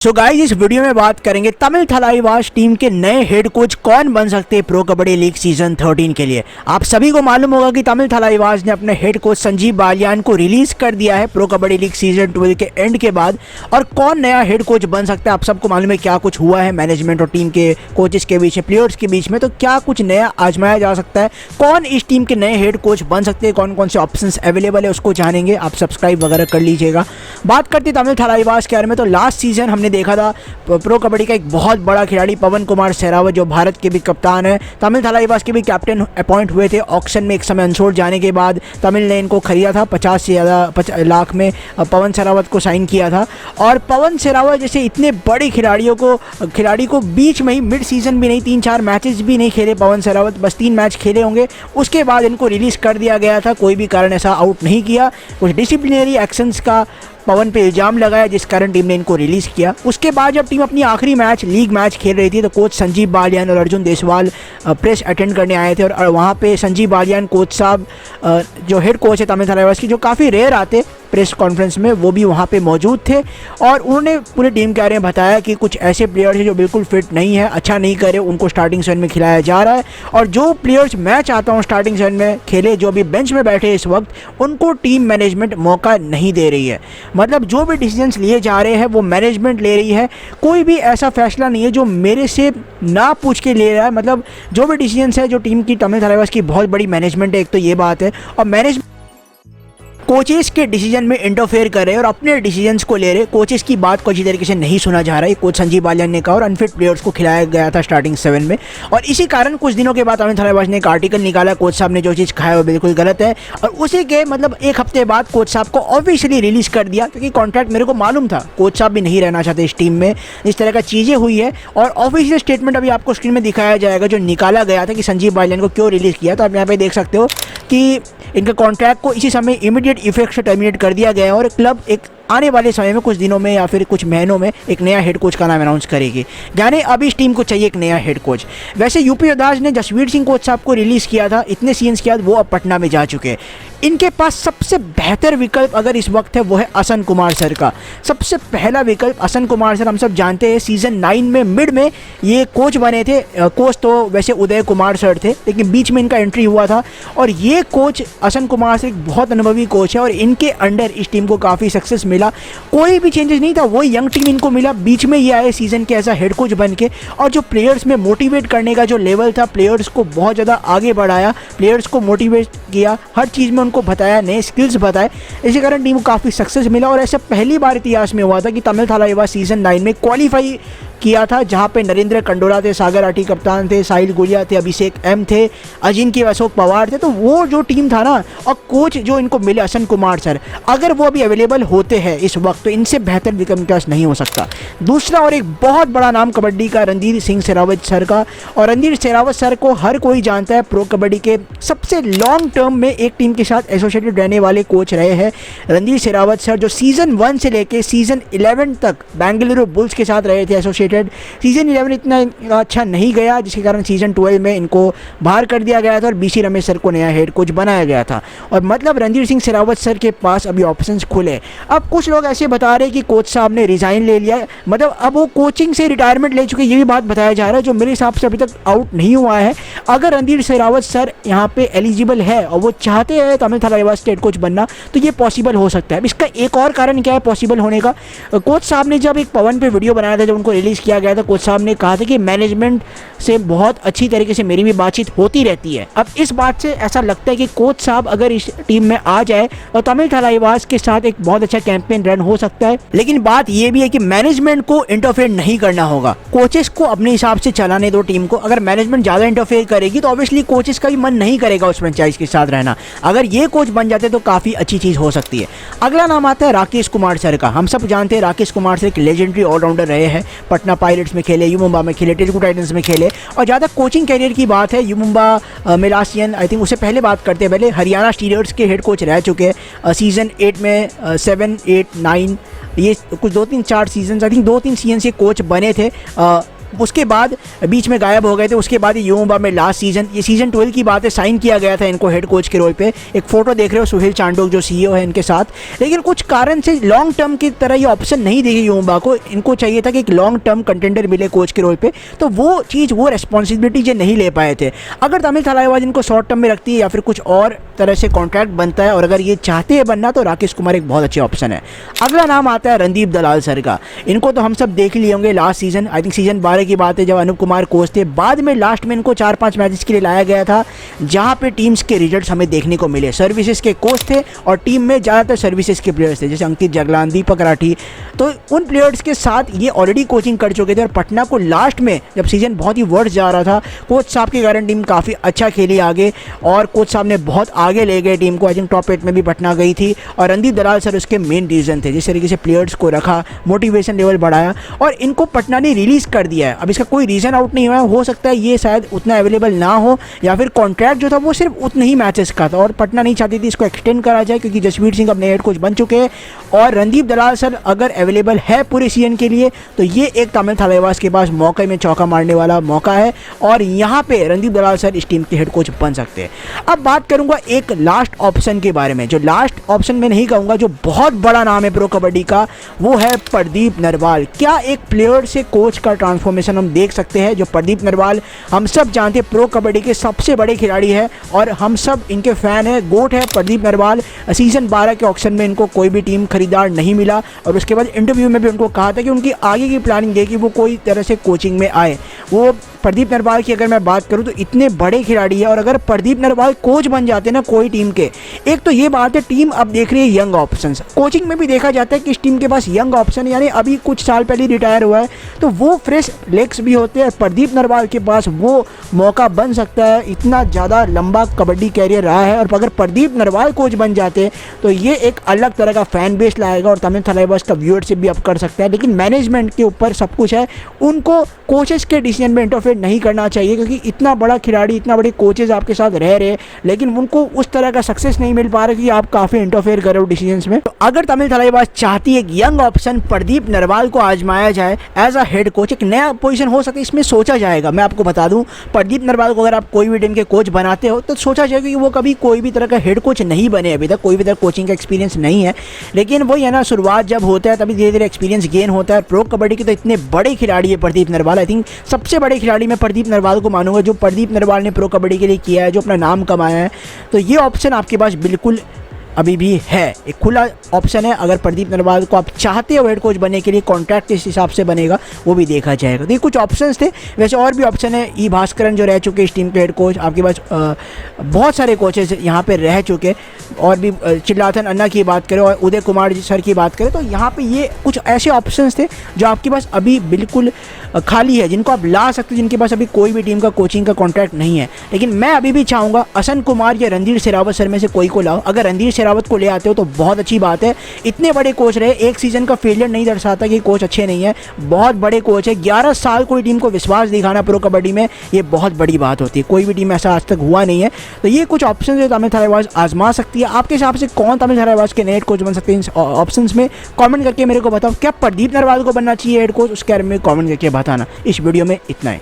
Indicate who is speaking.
Speaker 1: So guys, इस video में बात करेंगे तमिल थलाइवास टीम के नए हेड कोच कौन बन सकते हैं प्रो कबड्डी लीग सीजन 13 के लिए। आप सभी को मालूम होगा कि तमिल थलाइवास ने अपने हेड कोच संजीव बालियान को रिलीज कर दिया है प्रो कबड्डी लीग सीजन 12 के एंड के बाद। और कौन नया हेड कोच बन सकता है, आप सबको मालूम है क्या कुछ हुआ है मैनेजमेंट और टीम के कोचेस के बीच में, प्लेयर्स के बीच में। तो क्या कुछ नया आजमाया जा सकता है, कौन इस टीम के नए हेड कोच बन सकते हैं, कौन कौन से ऑप्शंस अवेलेबल है, उसको जानेंगे। आप सब्सक्राइब वगैरह कर लीजिएगा। बात करते तमिल थलाइवास के बारे में, तो लास्ट सीजन हमने देखा था प्रो कबड्डी का एक बहुत बड़ा खिलाड़ी पवन कुमार सेहरावत, जो भारत के भी कप्तान है, तमिल थलाइवास के भी कैप्टन अपॉइंट हुए थे ऑक्शन में एक समय अनसोल्ड जाने के बाद। तमिल ने इनको खरीदा था 50 से ज़्यादा लाख में पवन सेहरावत को साइन किया था। और पवन सेहरावत जैसे इतने बड़े खिलाड़ी को बीच में ही मिड सीजन भी नहीं, 3-4 मैचेस भी नहीं खेले पवन सेहरावत, बस 3 मैच खेले होंगे, उसके बाद इनको रिलीज़ कर दिया गया था। कोई भी कारण ऐसा आउट नहीं किया, कुछ डिसिप्लिनरी एक्शंस का पवन पे इल्ज़ाम लगाया जिस कारण टीम ने इनको रिलीज़ किया। उसके बाद जब टीम अपनी आखिरी लीग मैच खेल रही थी, तो कोच संजीव बालियान और अर्जुन देसवाल प्रेस अटेंड करने आए थे। और वहाँ पे संजीव बालियान कोच साहब, जो हेड कोच है तमिल थलाइवास की, जो काफ़ी रेयर आते प्रेस कॉन्फ्रेंस में, वो भी वहाँ पे मौजूद थे। और उन्होंने पूरे टीम के बारे में बताया कि कुछ ऐसे प्लेयर्स हैं जो बिल्कुल फिट नहीं है, अच्छा नहीं करे, उनको स्टार्टिंग 7 में खिलाया जा रहा है। और जो प्लेयर्स मैं चाहता हूँ स्टार्टिंग 7 में खेले, जो अभी बेंच में बैठे इस वक्त, उनको टीम मैनेजमेंट मौका नहीं दे रही है। मतलब जो भी डिसीजंस लिए जा रहे हैं वो मैनेजमेंट ले रही है। कोई भी ऐसा फैसला नहीं है जो मेरे से ना पूछ के ले रहा है। मतलब जो भी डिसीजंस है, जो टीम की तमिल थलाइवास की बहुत बड़ी मैनेजमेंट है, एक तो ये बात है। और मैनेजमेंट कोचेस के डिसीजन में इंटरफेयर कर रहे हैं और अपने डिसीजंस को ले रहे। कोचेस की बात को अच्छी तरीके से नहीं सुना जा रहा है, कोच संजीव बालियान ने कहा। और अनफिट प्लेयर्स को खिलाया गया था स्टार्टिंग 7 में। और इसी कारण कुछ दिनों के बाद तमिल थलाइवास ने एक आर्टिकल निकाला, कोच साहब ने जो चीज़ खाया वो बिल्कुल गलत है। और उसी के मतलब एक हफ्ते बाद कोच साहब को ऑफिशियली रिलीज कर दिया, क्योंकि कॉन्ट्रैक्ट मेरे को मालूम था कोच साहब भी नहीं रहना चाहते इस टीम में, इस तरह का चीज़ें हुई है। और ऑफिशियल स्टेटमेंट अभी आपको स्क्रीन में दिखाया जाएगा, जो निकाला गया था कि संजीव बालियान को क्यों रिलीज़ किया। तो आप यहाँ पे देख सकते हो कि इनका कॉन्ट्रैक्ट को इसी समय इमीडिएट इफेक्ट से टर्मिनेट कर दिया गया है। और क्लब एक आने वाले समय में, कुछ दिनों में या फिर कुछ महीनों में, एक नया हेड कोच का नाम अनाउंस करेगी। यानी अब इस टीम को चाहिए एक नया हेड कोच। वैसे यूपी योद्धाज ने जसवीर सिंह कोच साहब को रिलीज़ किया था इतने सीजन्स के बाद, वो अब पटना में जा चुके हैं। इनके पास सबसे बेहतर विकल्प अगर इस वक्त है वो है असन कुमार सर का। सबसे पहला विकल्प असन कुमार सर, हम सब जानते हैं सीजन 9 में मिड में ये कोच बने थे। कोच तो वैसे उदय कुमार सर थे, लेकिन बीच में इनका एंट्री हुआ था। और ये कोच असन कुमार सर एक बहुत अनुभवी कोच है और इनके अंडर इस टीम को काफ़ी सक्सेस मिला। कोई भी चेंजेस नहीं था, वही यंग टीम इनको मिला। बीच में ये आए सीजन के ऐसा हेड कोच बन के, और जो प्लेयर्स में मोटिवेट करने का जो लेवल था, प्लेयर्स को बहुत ज़्यादा आगे बढ़ाया, प्लेयर्स को मोटिवेट किया, हर चीज़ में उनको बताया, नए स्किल्स बताए। इसी कारण टीम को काफ़ी सक्सेस मिला। और ऐसा पहली बार इतिहास में हुआ था कि तमिल थलाइवास सीजन 9 में क्वालिफाई किया था, जहाँ पे नरेंद्र कंडोरा थे, सागर आटी कप्तान थे, साहिल गुलिया थे, अभिषेक एम थे, अजिंक्य अशोक पवार थे। तो वो जो टीम था ना, और कोच जो इनको मिले असन कुमार सर, अगर वो अभी अवेलेबल होते हैं इस वक्त, तो इनसे बेहतर विकल्प के पास नहीं हो सकता। दूसरा और एक बहुत बड़ा नाम कबड्डी का रणधीर सिंह सेहरावत सर का। और रणधीर सेहरावत सर को हर कोई जानता है, प्रो कबड्डी के सबसे लॉन्ग टर्म में एक टीम के साथ एसोसिएटेड रहने वाले कोच रहे हैं रणधीर सेहरावत सर, जो सीजन 1 से लेकर सीजन 11 तक बेंगलुरु बुल्स के साथ रहे थे एसोसिएटेड। सीजन 11 इतना अच्छा नहीं गया, जिसके कारण सीजन 12 में इनको बाहर कर दिया गया था और बीसी रमेश सर को नया हेड कोच बनाया गया था। और मतलब रणधीर सिंह सेहरावत सर के पास अभी ऑप्शंस खुले। अब कुछ लोग ऐसे बता रहे हैं कि कोच साहब ने रिजाइन ले लिया, मतलब अब वो कोचिंग से रिटायरमेंट ले चुके, ये भी बात बताया जा रहा है, जो मेरे हिसाब से अभी तक आउट नहीं हुआ है। अगर रणधीर सेहरावत सर यहाँ पे एलिजिबल है और वो चाहते हैं तमिल थलाइवास हेड कोच बनना, तो ये पॉसिबल हो सकता है। इसका एक और कारण क्या है पॉसिबल होने का, कोच साहब ने जब एक पवन पे वीडियो बनाया था, जब उनको रिलीज़ किया गया था, कोच साहब ने कहा था कि मैनेजमेंट से बहुत अच्छी तरीके से मेरी भी बातचीत होती रहती है। अब इस बात से ऐसा लगता है कि कोच साहब अगर इस टीम में आ जाए और तमिल थलाइवास के साथ एक बहुत अच्छा कैंपेन रन हो सकता है। लेकिन बात यह भी है कि मैनेजमेंट को इंटरफेयर नहीं करना होगा, कोचेस को अपने हिसाब से चलाने दो टीम को। अगर मैनेजमेंट ज़्यादा इंटरफेयर करेगी तो ऑब्वियसली कोचेस का भी मन नहीं करेगा उस फ्रेंचाइज के साथ रहना। अगर ये कोच बन जाते तो काफ़ी अच्छी चीज़ हो सकती है। अगला नाम आता है राकेश कुमार सर का। हम सब जानते हैं राकेश कुमार सर एक लेजेंडरी ऑलराउंडर रहे हैं, पटना पायरेट्स में खेले, यू मुंबा में खेले, तेलुगु टाइटंस में खेले। और ज़्यादा कोचिंग कैरियर की बात है, यू मुंबा मिलासियन आई थिंक उससे पहले बात करते हैं, पहले हरियाणा स्टीरियर्स के हेड कोच रह चुके हैं सीजन 8 में, 7, 8, 9, ये कुछ 2-3-4 सीजन, आई थिंक 2-3 सीजन से कोच बने थे उसके बाद बीच में गायब हो गए थे। उसके बाद युवा में लास्ट सीजन, ये सीजन 12 की बात है, साइन किया गया था इनको हेड कोच के रोल पे। एक फोटो देख रहे हो सुहेल चांडोक जो CEO है इनके साथ, लेकिन कुछ कारण से लॉन्ग टर्म की तरह ये ऑप्शन नहीं देगी युवा को। इनको चाहिए था कि एक लॉन्ग टर्म कंटेंडर मिले कोच के रोल पे, तो वो चीज़, वो रेस्पॉन्सिबिलिटी ये नहीं ले पाए थे। अगर तमिल थलाइवास इनको शॉर्ट टर्म में रखती है या फिर कुछ और तरह से कॉन्ट्रैक्ट बनता है और अगर ये चाहते हैं बनना, तो राकेश कुमार एक बहुत अच्छे ऑप्शन है। अगला नाम आता है रणदीप दलाल सर का। इनको तो हम सब देख लिए होंगे last season, I think season 12 की बात है, जब अनूप कुमार कोच थे। बाद में लास्ट में इनको 4-5 मैचेस के लिए लाया गया था जहां पे टीम्स के रिजल्ट्स हमें देखने को मिले। सर्विसेज के कोच थे और टीम में ज़्यादातर सर्विसेज के प्लेयर्स थे, जैसे अंकित जगलान, दीपक राठी। तो उन प्लेयर्स के साथ ये ऑलरेडी कोचिंग कर चुके थे और पटना को लास्ट में जब सीजन बहुत ही वर्स्ट जा रहा था, कोच साहब के कारण टीम काफ़ी अच्छा खेली आगे और कोच साहब ने बहुत आगे ले गए टीम को। आई थिंक टॉप 8 में भी पटना गई थी और रणदीप दलाल सर उसके मेन रीज़न थे। जिस तरीके से प्लेयर्स को रखा, मोटिवेशन लेवल बढ़ाया और इनको पटना ने रिलीज़ कर दिया है। अब इसका कोई रीज़न आउट नहीं हुआ है, हो सकता है ये शायद उतना अवेलेबल ना हो या फिर कॉन्ट्रैक्ट जो था वो सिर्फ उतने ही मैचेस का था और पटना नहीं चाहती थी इसको एक्सटेंड करा जाए, क्योंकि जसवीर सिंह अपने हेड कोच बन चुके हैं और रणदीप दलाल सर अगर अवेलेबल है पूरे सीजन के लिए, तो ये एक तमिल थलाइवास के पास मौके में चौका मारने वाला मौका है और यहाँ पे रणदीप दलाल सर इस टीम के हेड कोच बन सकते हैं। अब बात करूँगा एक लास्ट ऑप्शन के बारे में, जो लास्ट ऑप्शन में नहीं कहूँगा, जो बहुत बड़ा नाम है प्रो कबड्डी का, वो है प्रदीप नरवाल। क्या एक प्लेयर से कोच का ट्रांसफॉर्मेशन हम देख सकते हैं। जो प्रदीप नरवाल हम सब जानते हैं प्रो कबड्डी के सबसे बड़े खिलाड़ी है और हम सब इनके फ़ैन है, गोट है प्रदीप नरवाल। सीज़न 12 के ऑक्शन में इनको कोई भी टीम खरीदार नहीं मिला और उसके बाद इंटरव्यू में भी उनको कहा था कि उनकी आगे की प्लानिंग है कि वो कोई तरह से कोचिंग में आए। वो प्रदीप नरवाल की अगर मैं बात करूं तो इतने बड़े खिलाड़ी है और अगर प्रदीप नरवाल कोच बन जाते ना कोई टीम के, एक तो ये बात है टीम अब देख रही है यंग ऑप्शंस। कोचिंग में भी देखा जाता है कि इस टीम के पास यंग ऑप्शन, यानी अभी कुछ साल पहले रिटायर हुआ है, तो वो फ्रेश लेग्स भी होते हैं। प्रदीप नरवाल के पास वो मौका बन सकता है, इतना ज़्यादा लंबा कबड्डी कैरियर रहा है और अगर प्रदीप नरवाल कोच बन जाते तो ये एक अलग तरह का फैन बेस लाएगा और तमिल थलाइवास का व्यूअरशिप भी अप कर सकता है। लेकिन मैनेजमेंट के ऊपर सब कुछ है, उनको कोचेस के डिसीजन में इंटरफेयर नहीं करना चाहिए, क्योंकि इतना बड़ा खिलाड़ी, इतना बड़े कोचेस आपके साथ रह रहे, लेकिन उनको उस तरह का सक्सेस नहीं मिल पा रहा कि आप काफ़ी इंटरफेयर कर रहे हो डिसीजंस में। तो अगर तमिल थलाइवास चाहती है एक यंग ऑप्शन प्रदीप नरवाल को आजमाया जाए एज अ हेड कोच, एक नया पोजीशन हो सकता है, इसमें सोचा जाएगा। मैं आपको बता दूं, प्रदीप नरवाल को अगर आप कोई भी टीम के कोच बनाते हो तो सोचा जाएगा कि वो कभी कोई भी तरह का हेड कोच नहीं बने, अभी तक कोई भी तरह कोचिंग का एक्सपीरियंस नहीं है, लेकिन वही है ना, शुरुआत जब होता है तभी धीरे धीरे एक्सपीरियंस गेन होता है। प्रो कबड्डी के तो इतने बड़े खिलाड़ी है प्रदीप नरवाल, आई थिंक सबसे बड़े खिलाड़ी मैं प्रदीप नरवाल को मानूंगा, जो प्रदीप नरवाल ने प्रो कबड्डी के लिए किया है, जो अपना नाम कमाया है। तो ये ऑप्शन आपके पास बिल्कुल अभी भी है, एक खुला ऑप्शन है। अगर प्रदीप नरवाल को आप चाहते हो हेड कोच बनने के लिए, कॉन्ट्रैक्ट किस हिसाब से बनेगा वो भी देखा जाएगा। तो ये कुछ ऑप्शंस थे, वैसे और भी ऑप्शन है। ई भास्करन जो रह चुके इस टीम के हेड कोच, आपके पास बहुत सारे कोचेस यहाँ पे रह चुके, और भी चिल्लाथन अन्ना की बात करें और उदय कुमार सर की बात करें, तो यहाँ पे ये कुछ ऐसे ऑप्शंस थे जो आपके पास अभी बिल्कुल खाली है, जिनको आप ला सकते हो, जिनके पास अभी कोई भी टीम का कोचिंग का कॉन्ट्रैक्ट नहीं है। लेकिन मैं अभी भी चाहूँगा असन कुमार या रणधीर शेरावत सर में से कोई को लाओ। अगर रणधीर शेरावत को ले आते हो तो बहुत अच्छी बात है, इतने बड़े कोच रहे, एक सीजन का फेलियर नहीं दर्शाता कि कोच अच्छे नहीं है, बहुत बड़े कोच है। 11 साल कोई टीम को विश्वास दिखाना प्रो कबड्डी में, ये बहुत बड़ी बात होती है, कोई भी टीम ऐसा आज तक हुआ नहीं है। तो ये कुछ ऑप्शन है तमिल थलाइवास आजमा सकती है। आपके हिसाब से कौन तमिल थलाइवास के नए कोच बन सकते हैं इन ऑप्शंस में? कमेंट करके मेरे को बताओ, क्या प्रदीप नरवाल को बनना चाहिए हेड कोच, उसके बारे में कमेंट करके बताना। इस वीडियो में इतना ही।